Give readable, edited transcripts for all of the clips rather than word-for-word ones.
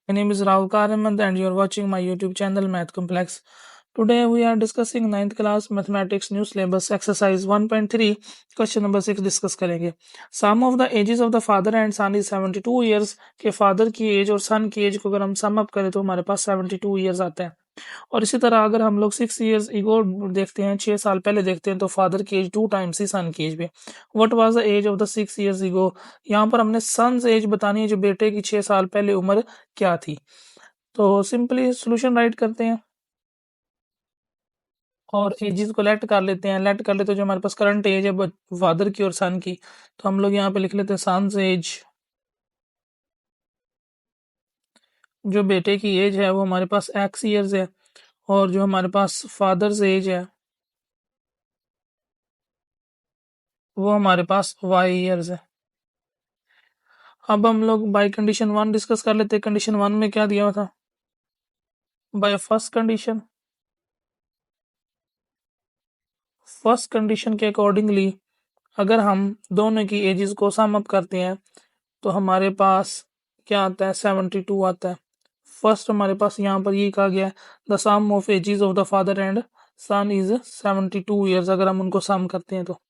My name is Rahul Karaman and you are watching my YouTube channel Math Complex. Today we are discussing 9th class mathematics new syllabus exercise 1.3 question number 6 discuss करेंगे. Sum of the ages of the father and son is 72 years. के father की as और सन की as को अगर हम sum up करें तो हमारे पास 72 ईयर्स आता है. और इसी तरह अगर हम लोग 6 years ईगो देखते हैं, 6 साल पहले देखते हैं, तो फादर की एज 2 टाइम्स ही सन की एज पे. What was the age of the 6 years ago. यहाँ पर हमने सन्स एज बतानी है, जो बेटे की 6 साल पहले उम्र क्या थी. तो सिंपली सोल्यूशन राइट करते हैं और एजेस को लेट कर लेते हैं. लेट कर लेते हैं जो हमारे पास करंट एज है फादर की और सन की, तो हम लोग यहाँ पे लिख लेते हैं सन्स एज. जो बेटे की एज है वो हमारे पास एक्स ईयर्स है, और जो हमारे पास फादर्स एज है वो हमारे पास वाई ईयर्स है. अब हम लोग बाय कंडीशन 1 डिस्कस कर लेते हैं. कंडीशन 1 में क्या दिया हुआ था. बाय फर्स्ट कंडीशन के अकॉर्डिंगली अगर हम दोनों की एजेस को सम अप करते हैं तो हमारे पास क्या आता है, 72 आता है. फर्स्ट हमारे पास यहाँ पर ये कहा गया है the sum of ages of the father and son is 72 years. अगर हम उनको सम करते हैं तो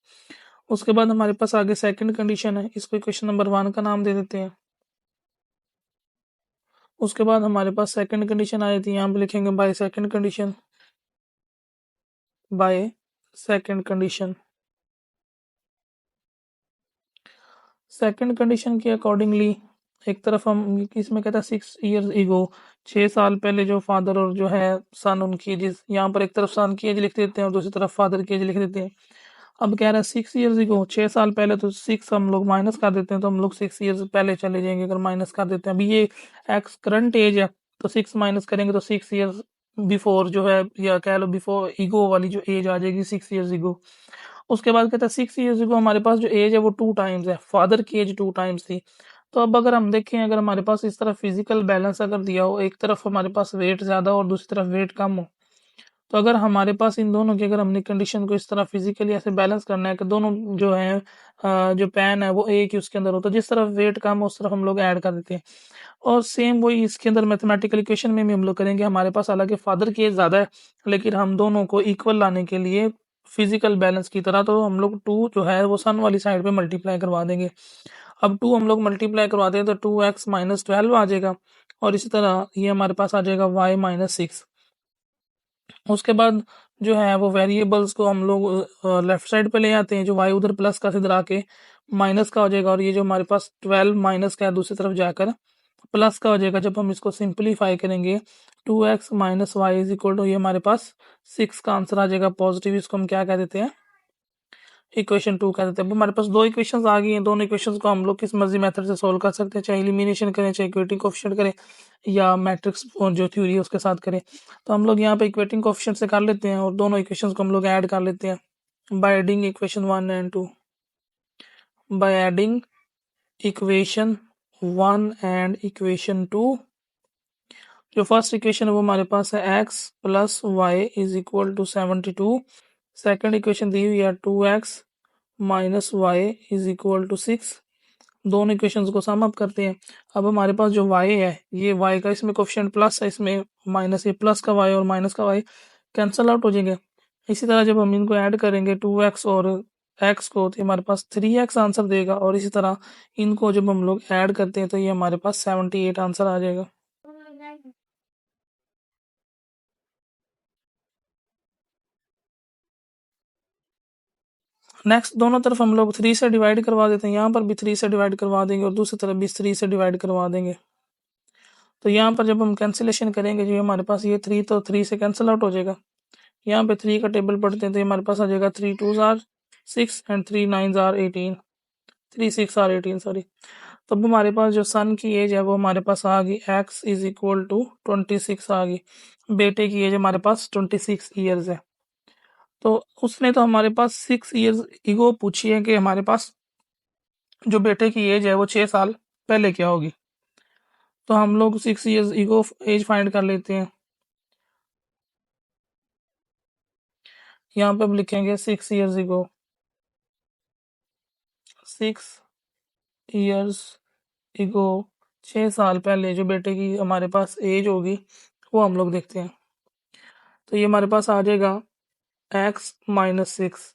उसके बाद हमारे पास आगे सेकंड कंडीशन है, इसको क्वेश्चन नंबर 1 का नाम दे देते हैं. उसके बाद हमारे पास सेकंड कंडीशन आई थी, यहाँ पे लिखेंगे by second condition. By second condition, second condition के अकॉर्डिंगली एक तरफ हम इसमें कहता है 6 years ईगो, 6 साल पहले जो फादर और जो है सन उनकी एज, यहाँ पर एक तरफ सन की एज लिख देते हैं और दूसरी तरफ फादर की एज लिख देते हैं. अब कह रहा है 6 years ईगो, 6 साल पहले, तो 6 हम लोग माइनस कर देते हैं, तो हम लोग 6 years पहले चले जाएंगे अगर माइनस कर देते हैं. अभी ये एक्स करंट एज है, तो 6 माइनस करेंगे तो 6 years बिफोर जो है, या कह लो बिफोर ईगो वाली जो एज आ जाएगी 6 years ईगो. उसके बाद कहता है 6 years को हमारे पास जो एज है वो 2 टाइम्स है, फादर की एज 2 टाइम्स थी. तो अब अगर हम देखें, अगर हमारे पास इस तरफ फिजिकल बैलेंस अगर दिया हो, एक तरफ हमारे पास वेट ज़्यादा और दूसरी तरफ वेट कम हो, तो अगर हमारे पास इन दोनों की, अगर हमने कंडीशन को इस तरह फिजिकली ऐसे बैलेंस करना है कि दोनों जो है जो पैन है वो एक ही उसके अंदर हो, तो जिस तरफ वेट कम हो उस तरफ हम लोग ऐड कर देते हैं. और सेम वही इसके अंदर मैथमेटिकल इक्वेशन में भी हम लोग करेंगे. हमारे पास हालांकि फादर की एज ज़्यादा है, लेकिन हम दोनों को इक्वल लाने के लिए फिजिकल बैलेंस की तरह, तो हम लोग 2 जो है वो सन वाली साइड पे मल्टीप्लाई करवा देंगे. अब 2 हम लोग मल्टीप्लाई करवाते हैं तो 2x माइनस 12 आ जाएगा, और इसी तरह ये हमारे पास आ जाएगा y माइनस 6. उसके बाद जो है वो वेरिएबल्स को हम लोग लेफ्ट साइड पे ले आते हैं, जो y उधर प्लस का इधर आके माइनस का हो जाएगा, और ये जो हमारे पास 12 माइनस का है दूसरी तरफ जाकर प्लस का हो जाएगा. जब हम इसको सिंप्लीफाई करेंगे 2x minus y is equal to, ये हमारे पास 6 का आंसर आ जाएगा पॉजिटिव. इसको हम क्या कह देते हैं, इक्वेशन 2 कह देते हैं. अब हमारे पास 2 इक्वेशंस आ गई हैं. दोनों इक्वेशंस को हम लोग किस मर्जी मेथड से सोल्व कर सकते हैं, चाहे एलिमिनेशन करें, चाहे इक्वेटिंग कोएफिशिएंट करें, या मैट्रिक्स जो थ्योरी है उसके साथ करें. तो हम लोग यहाँ पे इक्वेटिंग कोएफिशिएंट से कर लेते हैं और दोनों इक्वेशंस को हम लोग ऐड कर लेते हैं by adding equation 1 and 2. By adding equation 1 and equation 2, जो फर्स्ट इक्वेशन है वो हमारे पास है x plus y is equal to 72. Second equation दी हुई है 2x minus y is equal to 6. दोनों इक्वेशंस को सम अप करते हैं. अब हमारे पास जो y है, ये y का इसमें कोफिशिएंट प्लस है, इसमें माइनस, ये प्लस का y और माइनस का y कैंसल आउट हो जाएंगे. इसी तरह जब हम इनको ऐड करेंगे 2x और x को, तो हमारे पास 3x आंसर देगा, और इसी तरह इनको जब हम लोग ऐड करते हैं तो ये हमारे पास 78 आंसर आ जाएगा. नेक्स्ट दोनों तरफ हम लोग 3 से डिवाइड करवा देते हैं. यहाँ पर भी 3 से डिवाइड करवा देंगे और दूसरी तरफ भी 3 से डिवाइड करवा देंगे. तो यहाँ पर जब हम कैंसिलेशन करेंगे, जो हमारे पास ये 3 तो 3 से कैंसिल आउट हो जाएगा. यहाँ पे 3 का टेबल पढ़ते हैं तो हमारे पास आ जाएगा 3 2s are 6 and 3 9s are 18, 3 6 are 18 sorry. तब हमारे पास जो सन की एज है वो हमारे पास आ गई x इज इक्वल टू 26 आ गई. बेटे की एज हमारे पास 26 ईयर्स है. तो उसने तो हमारे पास 6 ईयर्स ईगो पूछी है कि हमारे पास जो बेटे की एज है वो 6 साल पहले क्या होगी. तो हम लोग 6 ईयर्स ईगो एज फाइंड कर लेते हैं. यहाँ पे हम लिखेंगे 6 ईयर्स ईगो, 6 ईयर्स ईगो 6 साल पहले जो बेटे की हमारे पास एज होगी वो हम लोग देखते हैं। तो ये हमारे पास आ जाएगा x minus six.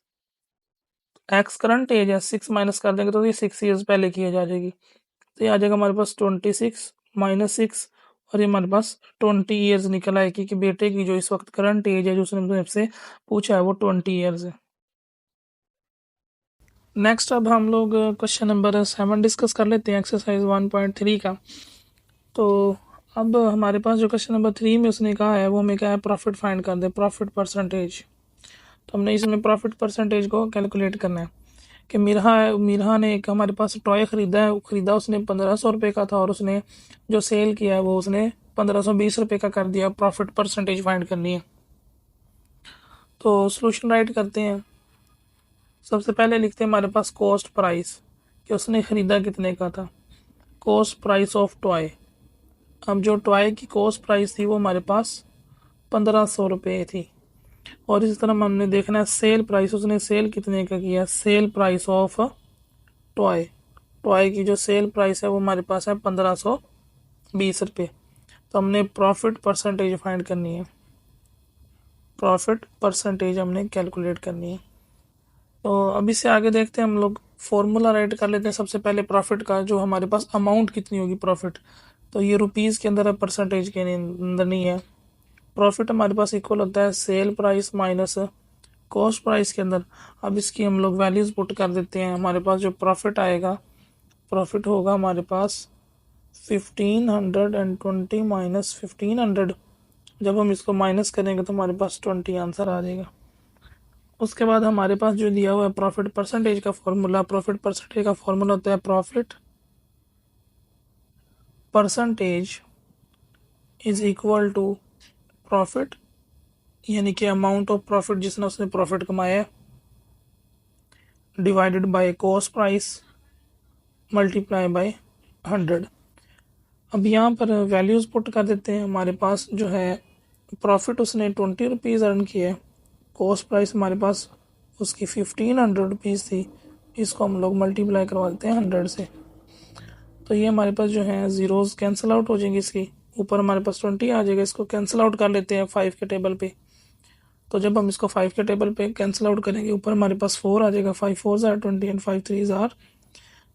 X current age है, 6 माइनस कर देंगे तो ये 6 ईयर्स पहले की एज आ जाएगी। तो ये आ जाएगा हमारे पास 26 माइनस सिक्स, और ये हमारे पास 20 ईयर्स निकल आएगी कि बेटे की जो इस वक्त करंट एज है जो उसने मुझसे पूछा है वो 20 ईयर्स है। नेक्स्ट अब हम लोग क्वेश्चन नंबर 7 डिस्कस कर लेते हैं, एक्सरसाइज 1.3 का। तो अब हमारे पास जो क्वेश्चन नंबर 3 में उसने कहा है वो हमें क्या है, प्रॉफिट फाइंड कर दे, प्रॉफिट परसेंटेज। तो हमने इसमें प्रॉफिट परसेंटेज को कैलकुलेट करना है कि मिरहा ने एक हमारे पास टॉय ख़रीदा है, ख़रीदा उसने 1500 रुपये का था, और उसने जो सेल किया है वो उसने 1520 रुपये का कर दिया। प्रॉफिट परसेंटेज फाइंड करनी है। तो सोल्यूशन राइट करते हैं। सबसे पहले लिखते हैं हमारे पास कॉस्ट प्राइस, कि उसने ख़रीदा कितने का था। Cost price of toy. अब जो टॉय की कॉस्ट प्राइस थी वो हमारे पास 1500 रुपये थी। और इस तरह हमने देखना है सेल प्राइस, उसने सेल कितने का किया। Sale price of toy, toy की जो सेल प्राइस है वो हमारे पास है 1520 रुपये। तो हमने प्रॉफिट परसेंटेज फाइंड करनी है, प्रॉफिट परसेंटेज हमने कैलकुलेट करनी है। तो अभी से आगे देखते हैं हम लोग, फॉर्मूला राइट कर लेते हैं सबसे पहले प्रॉफिट का। जो हमारे पास अमाउंट कितनी होगी प्रॉफिट, तो ये रुपीज़ के अंदर है, परसेंटेज के अंदर नहीं है। प्रॉफिट हमारे पास इक्वल होता है sale price minus cost price के अंदर। अब इसकी हम लोग वैल्यूज़ पुट कर देते हैं। हमारे पास जो प्रॉफिट आएगा, प्रॉफिट होगा हमारे पास 1520 माइनस 1500। जब हम इसको माइनस करेंगे तो हमारे पास 20 आंसर आ जाएगा। उसके बाद हमारे पास जो दिया हुआ है प्रॉफिट परसेंटेज का फॉर्मूला, प्रॉफिट परसेंटेज का फॉर्मूला होता है profit percentage is equal to profit, यानी कि अमाउंट ऑफ प्रॉफिट जिसने उसने प्रॉफिट कमाया है, divided by cost price multiply by 100। अब यहाँ पर वैल्यूज़ पुट कर देते हैं। हमारे पास जो है प्रॉफिट उसने 20 रुपीज़ अर्न किए, कॉस्ट प्राइस हमारे पास उसकी 1500 रुपीज़ थी। इसको हम लोग मल्टीप्लाई करवा देते हैं 100 से। तो ये हमारे पास जो है ज़ीरोज़ कैंसिल आउट हो जाएंगी। इसकी ऊपर हमारे पास 20 आ जाएगा, इसको कैंसिल आउट कर लेते हैं 5 के टेबल पे। तो जब हम इसको 5 के टेबल पे कैंसिल आउट करेंगे, ऊपर हमारे पास 4 आ जाएगा। 5 4 ज़ार 20 एंड 5 3 ज़ार,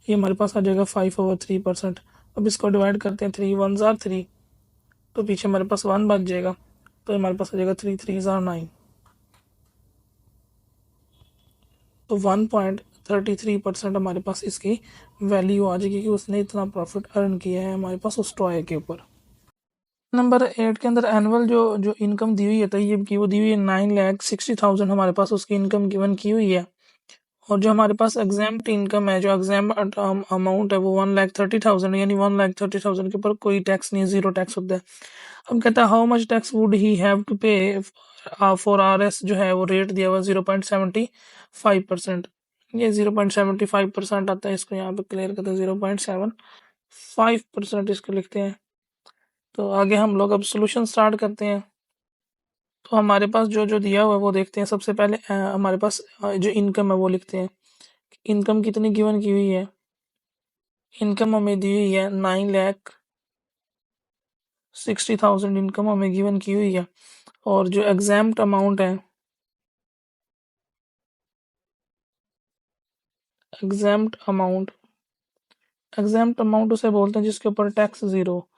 ये हमारे पास आ जाएगा 5/3%। अब इसको डिवाइड करते हैं, 3 1 ज़ार 3, तो पीछे हमारे पास 1 बच जाएगा। तो हमारे पास आ जाएगा 3 3 ज़ार 9। तो 1.33% हमारे पास इसकी वैल्यू आ जाएगी कि उसने इतना प्रॉफिट अर्न किया है हमारे पास उस टॉय के ऊपर। नंबर 8 के अंदर एनुअल जो जो इनकम दी हुई है तैयब की, वो दी हुई है 9,60,000 हमारे पास उसकी इनकम गिवन की हुई है। और जो हमारे पास एग्जाम्प्ट इनकम है, जो एग्जाम्प्ट अमाउंट है वो 1,30,000, यानी 1,30,000 के ऊपर कोई टैक्स नहीं, जीरो टैक्स होता है। अब कहता है how much tax would he have to pay for R S, जो है वो रेट दिया हुआ 0.75%। ये 0.75% आता है, इसको यहाँ पे क्लियर करते हैं 0.75% इसको लिखते हैं। तो आगे हम लोग अब सोल्यूशन स्टार्ट करते हैं। तो हमारे पास जो जो दिया हुआ है वो देखते हैं। सबसे पहले हमारे पास जो इनकम है वो लिखते हैं। इनकम कितनी गिवन की हुई है, इनकम हमें दी हुई है 9,60,000 इनकम हमें गिवन की हुई है। और जो एग्जाम्प्ट अमाउंट है, एग्जाम्प्ट अमाउंट, एग्जाम्प्ट अमाउंट उसे बोलते हैं जिसके ऊपर टैक्स ज़ीरो,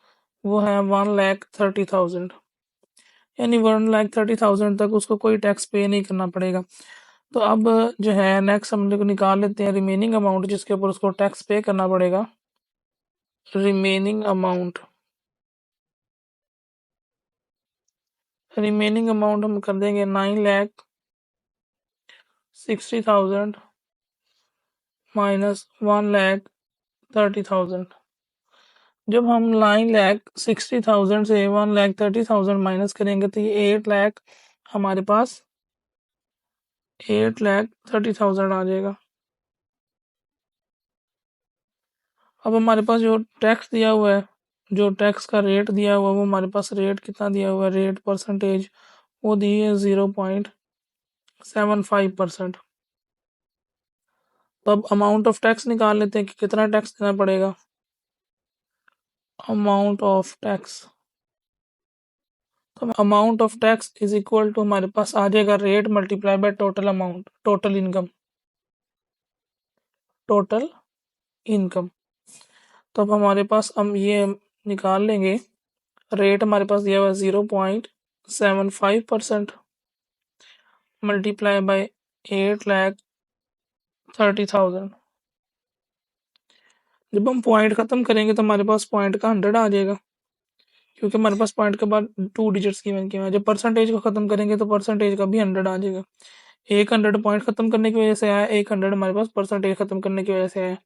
वो है 1,30,000, यानी 1,30,000 तक उसको कोई टैक्स पे नहीं करना पड़ेगा। तो अब जो है नेक्स्ट हम लोग निकाल लेते हैं रिमेनिंग अमाउंट जिसके ऊपर उसको टैक्स पे करना पड़ेगा। रिमेनिंग अमाउंट, रिमेनिंग अमाउंट हम कर देंगे 9,60,000 माइनस 1,30,000। जब हम 9,60,000 से 1,30,000 माइनस करेंगे तो ये 8 लाख हमारे पास 8,30,000 आ जाएगा। अब हमारे पास जो टैक्स दिया हुआ है, जो टैक्स का रेट दिया हुआ है वो हमारे पास रेट कितना दिया हुआ है, रेट परसेंटेज वो दी है 0.75%। तो अब अमाउंट ऑफ टैक्स निकाल लेते हैं कि कितना टैक्स देना पड़ेगा। अमाउंट ऑफ टैक्स, तो amount of tax is equal to हमारे पास आ जाएगा rate multiply by total amount, total income, total income. तो अब हमारे पास हम ये निकाल लेंगे, रेट हमारे पास दिया हुआ 0.75% मल्टीप्लाई बाय 8,30,000। जब हम पॉइंट खत्म करेंगे तो हमारे पास पॉइंट का 100 आ जाएगा, क्योंकि हमारे पास पॉइंट के बाद 2 डिजिट्स गिवन किए हैं। जब परसेंटेज को खत्म करेंगे तो परसेंटेज का भी 100 आ जाएगा। एक 100 पॉइंट खत्म करने की वजह से आया, एक 100 हमारे पास परसेंटेज खत्म करने की वजह से आया।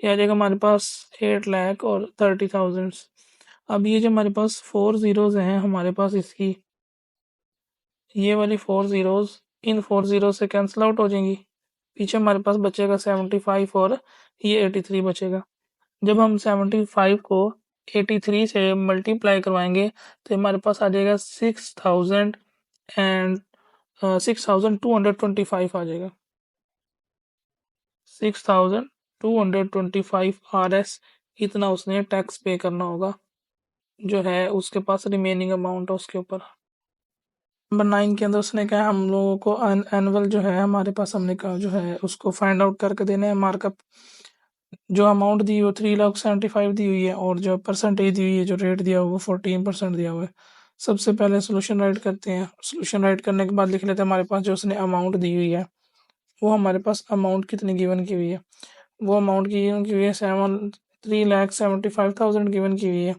ये आ जाएगा हमारे पास 8,30,000। अब ये जो हमारे पास 4 जीरोज हैं हमारे पास, इसकी ये वाली 4 जीरोज इन 4 जीरो से कैंसिल आउट हो जाएंगी। पीछे हमारे पास बचेगा 75 और ये 83 बचेगा। जब हम 75 को 83 से मल्टीप्लाई करवाएंगे तो हमारे पास आ जाएगा 6,225 आ जाएगा। 6,225 RS इतना उसने टैक्स पे करना होगा, जो है उसके पास रिमेनिंग अमाउंट है उसके ऊपर। नंबर 9 के अंदर उसने कहा हम लोगों को एनुअल जो है हमारे पास, हमने कहा जो है उसको फाइंड आउट करके देना है। मार्कअप जो अमाउंट दी हुई 3,75,000 दी हुई है, और जो परसेंटेज दी हुई है, जो रेट दिया हुआ 14% दिया हुआ है। सबसे पहले सोल्यूशन राइट करते हैं। सोल्यूशन राइट करने के बाद लिख लेते हैं हमारे पास जो उसने अमाउंट दी हुई है, वो हमारे पास अमाउंट कितनी गिवन की हुई है। वो अमाउंट की गिवन की हुई है 3,75,000 गिवन की हुई है,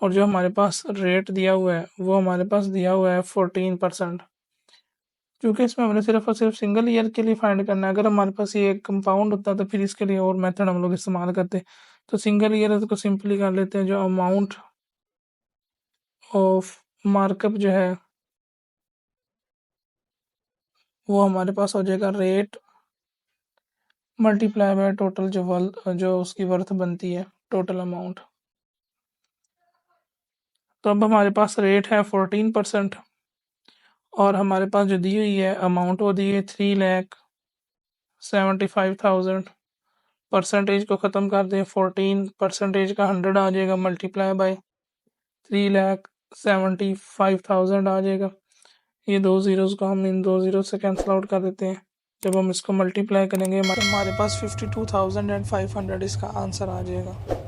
और जो हमारे पास रेट दिया हुआ है वो हमारे पास दिया हुआ है 14%। क्योंकि इसमें हमने सिर्फ और सिर्फ सिंगल ईयर के लिए फाइंड करना है। अगर हमारे पास ये कंपाउंड होता तो फिर इसके लिए और मेथड हम लोग इस्तेमाल करते। तो सिंगल ईयर को सिंपली कर लेते हैं। जो अमाउंट ऑफ मार्कअप जो है वो हमारे पास हो जाएगा रेट मल्टीप्लाई बाय टोटल जो उसकी वर्थ बनती है, टोटल अमाउंट। तो अब हमारे पास रेट है 14%, और हमारे पास जो दी हुई है अमाउंट वो दी है 3,75,000। परसेंटेज को ख़त्म कर दें, 14% का 100 आ जाएगा, मल्टीप्लाई बाय 3,75,000 आ जाएगा। ये 2 ज़ीरोज़ को हम इन 2 ज़ीरो से कैंसिल आउट कर देते हैं। जब हम इसको मल्टीप्लाई करेंगे हमारे पास 52,500 इसका आंसर आ जाएगा।